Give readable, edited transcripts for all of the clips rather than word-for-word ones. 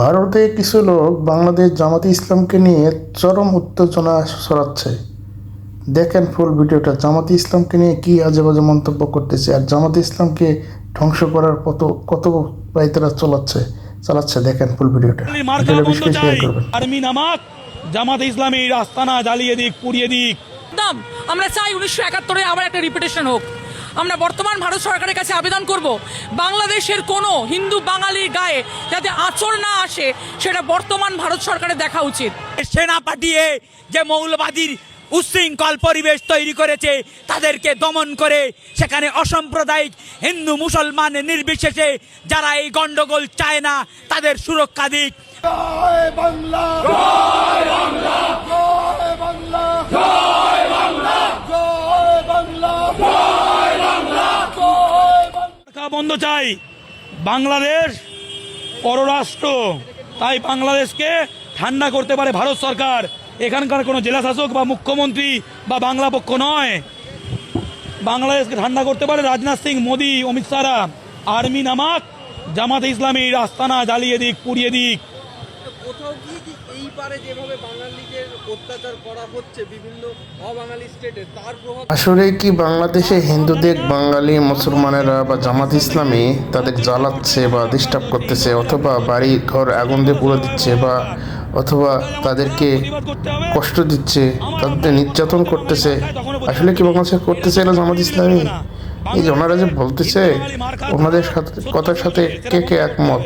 ভারতে কিছু লোক বাংলাদেশ জামাতে ইসলামকে নিয়ে চরম উত্তেজনা ছড়াচ্ছে। দেখেন ফুল ভিডিওটা। জামাতে ইসলামকে নিয়ে কি আজে বাজে মন্তব্য করতেছে আর জামাতে ইসলামকে ধ্বংস করার কত উপায় তারা চালাচ্ছে। দেখেন ফুল ভিডিওটা। শেয়ার করবেন। আর্মি নামাক জামাতে ইসলামীর আস্তানা জ্বালিয়ে দিক, পুড়িয়ে দিক। আমরা চাই 1971 আবার একটা রিপিটেশন হোক। আমরা বর্তমান ভারত সরকারের কাছে আবেদন করব, বাংলাদেশের কোনো হিন্দু বাঙালির গায়ে যাতে আঁচড় না আসে সেটা বর্তমান ভারত সরকারের দেখা উচিত। সেনা পাঠিয়ে যে মৌলবাদীর উচ্ছৃঙ্খল পরিবেশ তৈরি করেছে তাদেরকে দমন করে সেখানে অসাম্প্রদায়িক হিন্দু মুসলমান নির্বিশেষে যারা এই গন্ডগোল চায় না তাদের সুরক্ষা দিক। জয় বাংলা, জয় বাংলা, জয় বাংলা, জয় বাংলা, জয় বাংলা, জয় বাংলা, জয় বাংলা। বন্ধ চাই বাংলাদেশ পররাষ্ট্র, তাই বাংলাদেশকে ঠান্ডা করতে পারে ভারত সরকার। এখানকার কোনো জেলা শাসক বা মুখ্যমন্ত্রী বা বাংলা পক্ষ নয়। বাংলাদেশকে ঠান্ডা করতে পারে রাজনাথ সিং, মোদি, অমিত শাহরা। আর্মি নামাক জামাতে ইসলামীর আস্তানা জ্বালিয়ে দিক, পুড়িয়ে দিক। কোথাও গিয়ে কি এই পারে যেভাবে বাঙালিদের অত্যাচার করা হচ্ছে বিভিন্ন অবাঙালি স্টেটে, তার প্রভাব আসলে কি বাংলাদেশে হিন্দুদের বাঙালি মুসলমানেরা বা জামাত ইসলামী তাদের জ্বালাচ্ছে বা ডিস্টার্ব করতেছে, অথবা বাড়ি ঘর আগুন দিয়ে পুড়ে দিচ্ছে, অথবা তাদেরকে কষ্ট দিচ্ছে, তাদের নির্যাতন করতেছে। আসলে কি বাংলাদেশে করতেছে এরা জামাত ইসলামী? এই যে ওনারা যে বলতেছে, ওনাদের কথার সাথে কে একমত?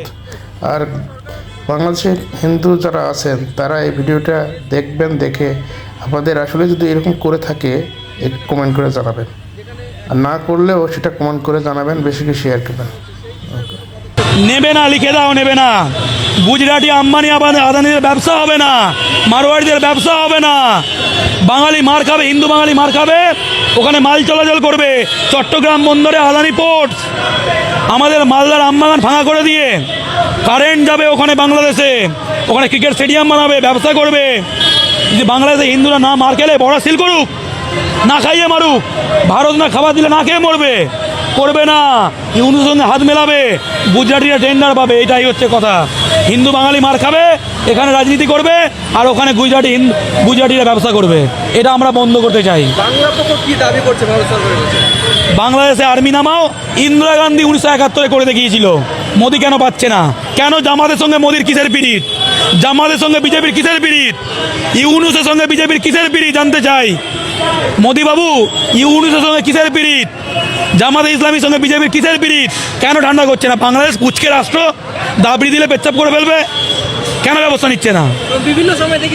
আর বাংলাদেশের হিন্দু যারা আছেন তারা এই ভিডিওটা দেখবেন, দেখে আমাদের আসলে যদি এরকম করে থাকে কমেন্ট করে জানাবেন, আর না করলেও সেটা কমেন্ট করে জানাবেন, বেশি করে শেয়ার করবেন। নেবে না, লিখে দাও, নেবে না। গুজরাটি আম্বানি আদানিদের ব্যবসা হবে না, মারোয়াড়িদের ব্যবসা হবে না। বাঙালি মার খাবে, হিন্দু বাঙালি মার খাবে, ওখানে মাল চলাচল করবে। চট্টগ্রাম বন্দরে আদানি পোর্টস, আমাদের মালদার আমবাগান ভাঙা করে দিয়ে কারেন্ট যাবে ওখানে বাংলাদেশে, ওখানে ক্রিকেট স্টেডিয়াম বানাবে, ব্যবসা করবে। যদি বাংলাদেশে হিন্দুরা না মার খেলে বড় সিল করুক, না খাইয়ে মারুক। ভারত না খাবার দিলে না খেয়ে মরবে, করবে না। ইউনুসের সঙ্গে হাত মেলাবে, গুজরাটিরা টেন্ডার পাবে। এটাই হচ্ছে কথা। হিন্দু বাঙালি মার খাবে, এখানে রাজনীতি করবে, আর ওখানে গুজরাটিরা ব্যবসা করবে। এটা আমরা বন্ধ করতে চাই। বাংলা পক্ষ কি দাবি করছে ভারত সরকারের কাছে? বাংলাদেশে আর্মি নামাও। ইন্দিরা গান্ধী 1971 করে দেখিয়েছিল, মোদি কেন পাচ্ছে না? কেন জামাতের সঙ্গে মোদির কিসের পিড়িত? জামাতের সঙ্গে বিজেপির কিসের পিড়িত? ইউনুসের সঙ্গে বিজেপির কিসের পিড়িত জানতে চাই। মোদি বাবু, ইউনুসের সঙ্গে কিসের পিড়িত? জামাতে ইসলামীর সঙ্গে বিজেপির কিসের পিড়িত? কেন ঠান্ডা করছে না? বাংলাদেশ কুচকে রাষ্ট্র, দাবড়ি দিলে পেচ্ছাপ করে ফেলবে, কেন ব্যবস্থা নিচ্ছে না? বিভিন্ন সময় দেখি